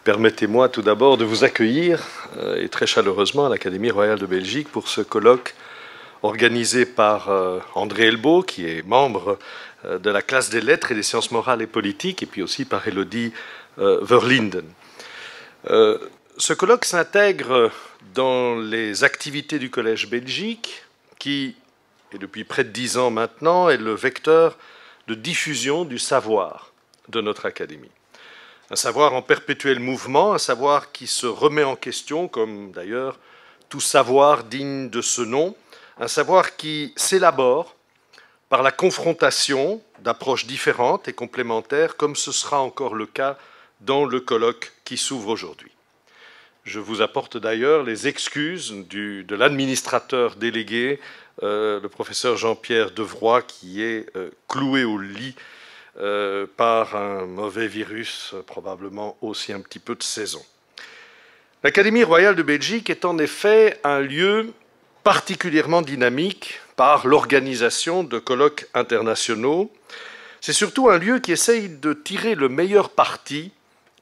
Permettez-moi tout d'abord de vous accueillir, et très chaleureusement, à l'Académie royale de Belgique pour ce colloque organisé par André Elbaut, qui est membre de la classe des lettres et des sciences morales et politiques, et puis aussi par Elodie Verlinden. Ce colloque s'intègre dans les activités du Collège Belgique, qui, et depuis près de 10 ans maintenant, est le vecteur de diffusion du savoir de notre Académie. Un savoir en perpétuel mouvement, un savoir qui se remet en question, comme d'ailleurs tout savoir digne de ce nom, un savoir qui s'élabore par la confrontation d'approches différentes et complémentaires, comme ce sera encore le cas dans le colloque qui s'ouvre aujourd'hui. Je vous apporte d'ailleurs les excuses de l'administrateur délégué, le professeur Jean-Pierre Devroy, qui est cloué au lit par un mauvais virus, probablement aussi un petit peu de saison. L'Académie royale de Belgique est en effet un lieu particulièrement dynamique par l'organisation de colloques internationaux. C'est surtout un lieu qui essaye de tirer le meilleur parti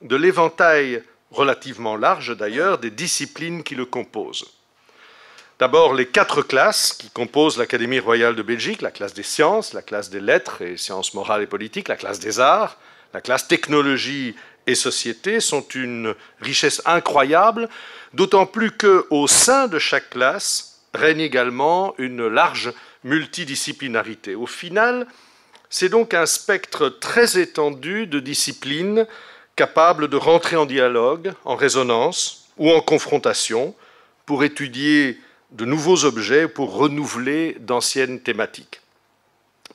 de l'éventail relativement large d'ailleurs des disciplines qui le composent. D'abord, les 4 classes qui composent l'Académie royale de Belgique, la classe des sciences, la classe des lettres et sciences morales et politiques, la classe des arts, la classe technologie et société, sont une richesse incroyable, d'autant plus qu'au sein de chaque classe règne également une large multidisciplinarité. Au final, c'est donc un spectre très étendu de disciplines capables de rentrer en dialogue, en résonance ou en confrontation pour étudier de nouveaux objets, pour renouveler d'anciennes thématiques.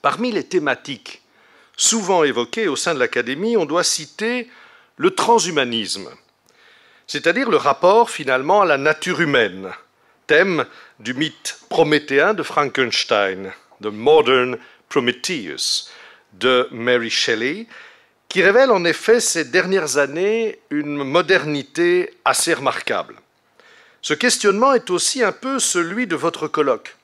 Parmi les thématiques souvent évoquées au sein de l'Académie, on doit citer le transhumanisme, c'est-à-dire le rapport finalement à la nature humaine, thème du mythe prométhéen de Frankenstein, The Modern Prometheus, de Mary Shelley, qui révèle en effet ces dernières années une modernité assez remarquable. Ce questionnement est aussi un peu celui de votre colloque,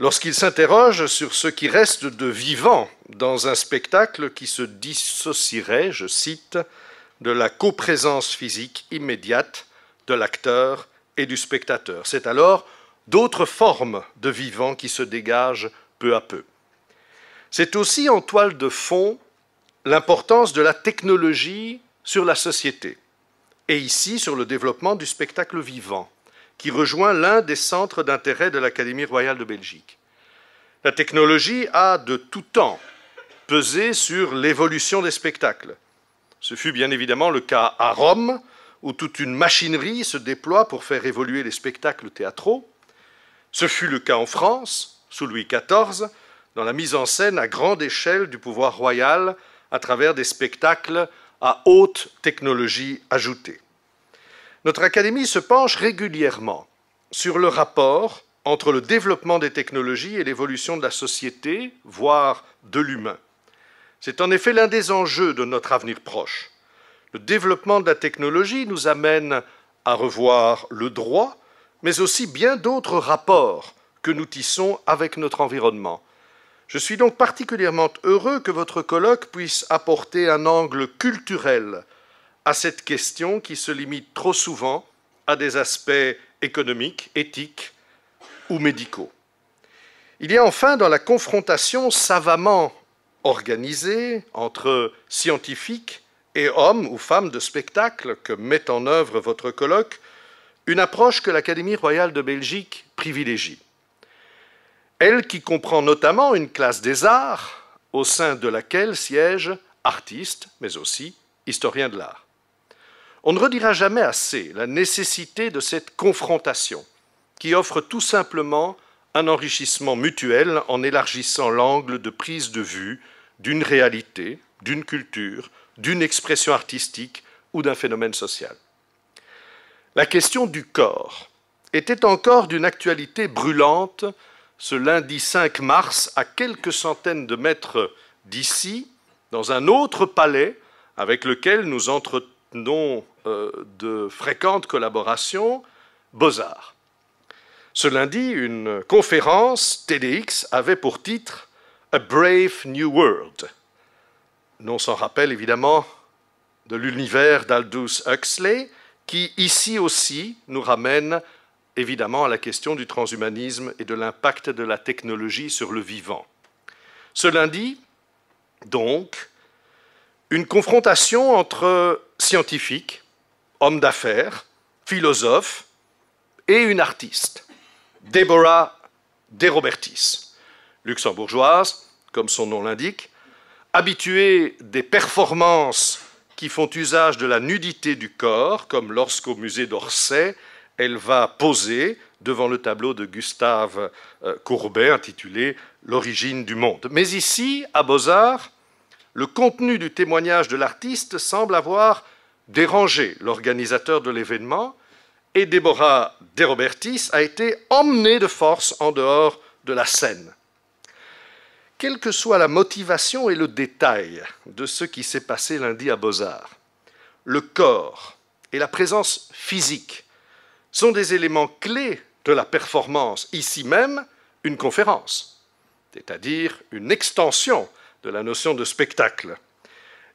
lorsqu'il s'interroge sur ce qui reste de vivant dans un spectacle qui se dissocierait, je cite, de la coprésence physique immédiate de l'acteur et du spectateur. C'est alors d'autres formes de vivant qui se dégagent peu à peu. C'est aussi en toile de fond l'importance de la technologie sur la société, et ici sur le développement du spectacle vivant, qui rejoint l'un des centres d'intérêt de l'Académie royale de Belgique. La technologie a de tout temps pesé sur l'évolution des spectacles. Ce fut bien évidemment le cas à Rome, où toute une machinerie se déploie pour faire évoluer les spectacles théâtraux. Ce fut le cas en France, sous Louis XIV, dans la mise en scène à grande échelle du pouvoir royal à travers des spectacles à haute technologie ajoutée. Notre Académie se penche régulièrement sur le rapport entre le développement des technologies et l'évolution de la société, voire de l'humain. C'est en effet l'un des enjeux de notre avenir proche. Le développement de la technologie nous amène à revoir le droit, mais aussi bien d'autres rapports que nous tissons avec notre environnement. Je suis donc particulièrement heureux que votre colloque puisse apporter un angle culturel à cette question qui se limite trop souvent à des aspects économiques, éthiques ou médicaux. Il y a enfin dans la confrontation savamment organisée entre scientifiques et hommes ou femmes de spectacle que met en œuvre votre colloque, une approche que l'Académie royale de Belgique privilégie. Elle qui comprend notamment une classe des arts au sein de laquelle siègent artistes, mais aussi historiens de l'art. On ne redira jamais assez la nécessité de cette confrontation qui offre tout simplement un enrichissement mutuel en élargissant l'angle de prise de vue d'une réalité, d'une culture, d'une expression artistique ou d'un phénomène social. La question du corps était encore d'une actualité brûlante ce lundi 5 mars, à quelques centaines de mètres d'ici, dans un autre palais avec lequel nous entretenons de fréquentes collaborations, Beaux-Arts. Ce lundi, une conférence TEDx avait pour titre « A Brave New World ». Non sans rappel, évidemment, de l'univers d'Aldous Huxley, qui ici aussi nous ramène évidemment à la question du transhumanisme et de l'impact de la technologie sur le vivant. Ce lundi, donc, une confrontation entre scientifiques, hommes d'affaires, philosophes et une artiste, Deborah De Robertis, luxembourgeoise, comme son nom l'indique, habituée des performances qui font usage de la nudité du corps, comme lorsqu'au musée d'Orsay, elle va poser devant le tableau de Gustave Courbet intitulé « L'origine du monde ». Mais ici, à Beaux-Arts, le contenu du témoignage de l'artiste semble avoir dérangé l'organisateur de l'événement et Deborah De Robertis a été emmenée de force en dehors de la scène. Quelle que soit la motivation et le détail de ce qui s'est passé lundi à Beaux-Arts, le corps et la présence physique sont des éléments clés de la performance, ici même une conférence, c'est-à-dire une extension de la notion de spectacle.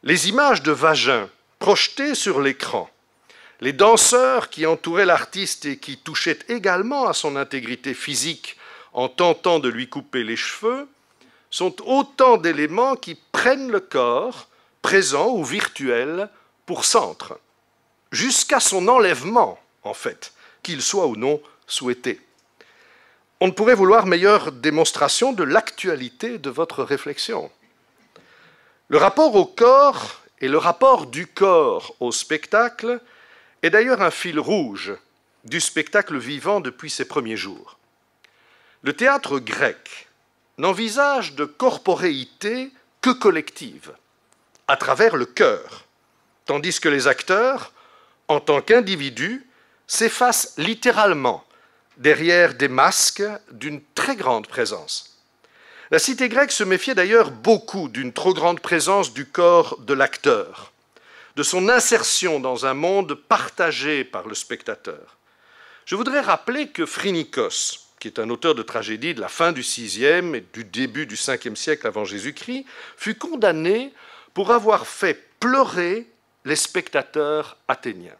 Les images de vagin projetées sur l'écran, les danseurs qui entouraient l'artiste et qui touchaient également à son intégrité physique en tentant de lui couper les cheveux, sont autant d'éléments qui prennent le corps, présent ou virtuel, pour centre, jusqu'à son enlèvement, en fait, qu'il soit ou non souhaité. On ne pourrait vouloir meilleure démonstration de l'actualité de votre réflexion. Le rapport au corps et le rapport du corps au spectacle est d'ailleurs un fil rouge du spectacle vivant depuis ses premiers jours. Le théâtre grec n'envisage de corporéité que collective, à travers le cœur, tandis que les acteurs, en tant qu'individus, s'effacent littéralement derrière des masques d'une très grande présence. La cité grecque se méfiait d'ailleurs beaucoup d'une trop grande présence du corps de l'acteur, de son insertion dans un monde partagé par le spectateur. Je voudrais rappeler que Phrynikos, qui est un auteur de tragédie de la fin du VIe et du début du Ve siècle avant Jésus-Christ, fut condamné pour avoir fait pleurer les spectateurs athéniens.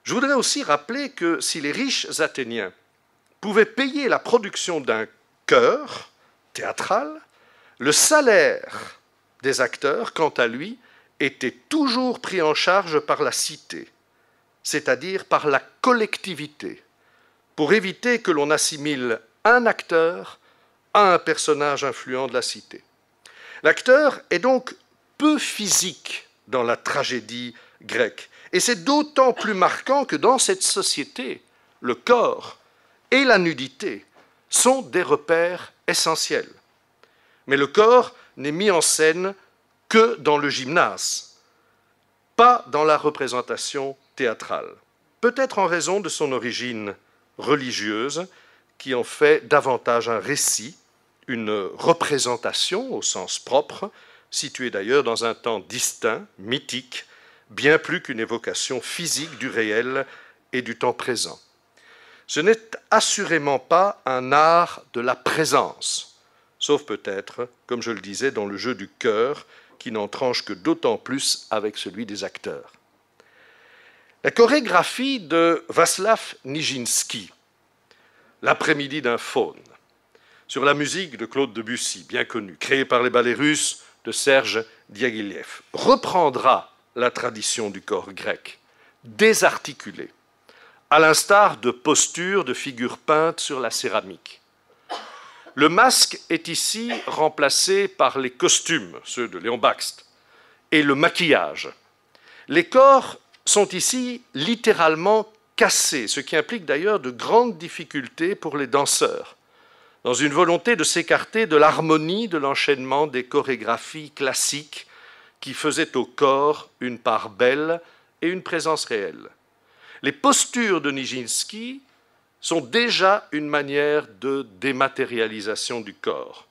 Je voudrais aussi rappeler que si les riches Athéniens pouvaient payer la production d'un chœur théâtral, le salaire des acteurs, quant à lui, était toujours pris en charge par la cité, c'est-à-dire par la collectivité, pour éviter que l'on assimile un acteur à un personnage influent de la cité. L'acteur est donc peu physique dans la tragédie grecque, et c'est d'autant plus marquant que dans cette société, le corps et la nudité sont des repères essentiels. Mais le corps n'est mis en scène que dans le gymnase, pas dans la représentation théâtrale, peut-être en raison de son origine religieuse qui en fait davantage un récit, une représentation au sens propre, située d'ailleurs dans un temps distinct, mythique, bien plus qu'une évocation physique du réel et du temps présent. Ce n'est assurément pas un art de la présence, sauf peut-être, comme je le disais, dans le jeu du cœur, qui n'en tranche que d'autant plus avec celui des acteurs. La chorégraphie de Václav Nijinsky, L'après-midi d'un faune, sur la musique de Claude Debussy, bien connue, créée par les ballets russes de Serge Diaghilev, reprendra la tradition du corps grec, désarticulée, à l'instar de postures de figures peintes sur la céramique. Le masque est ici remplacé par les costumes, ceux de Léon Bakst, et le maquillage. Les corps sont ici littéralement cassés, ce qui implique d'ailleurs de grandes difficultés pour les danseurs, dans une volonté de s'écarter de l'harmonie de l'enchaînement des chorégraphies classiques qui faisaient au corps une part belle et une présence réelle. Les postures de Nijinsky sont déjà une manière de dématérialisation du corps.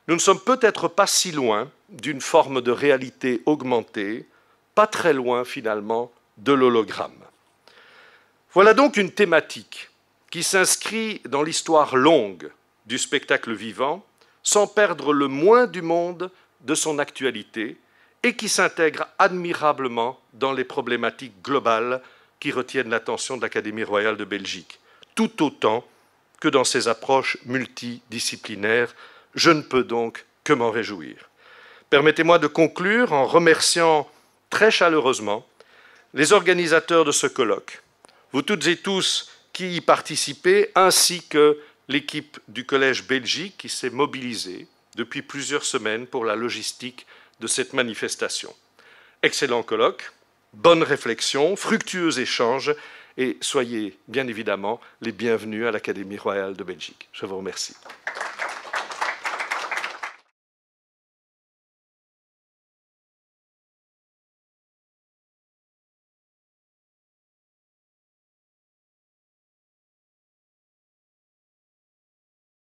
Nous ne sommes peut-être pas si loin d'une forme de réalité augmentée, pas très loin finalement de l'hologramme. Voilà donc une thématique qui s'inscrit dans l'histoire longue du spectacle vivant, sans perdre le moins du monde de son actualité et qui s'intègre admirablement dans les problématiques globales qui retiennent l'attention de l'Académie royale de Belgique, tout autant que dans ses approches multidisciplinaires. Je ne peux donc que m'en réjouir. Permettez-moi de conclure en remerciant très chaleureusement les organisateurs de ce colloque, vous toutes et tous qui y participez, ainsi que l'équipe du Collège Belgique qui s'est mobilisée depuis plusieurs semaines pour la logistique de cette manifestation. Excellent colloque, bonne réflexion, fructueux échange et soyez bien évidemment les bienvenus à l'Académie royale de Belgique. Je vous remercie.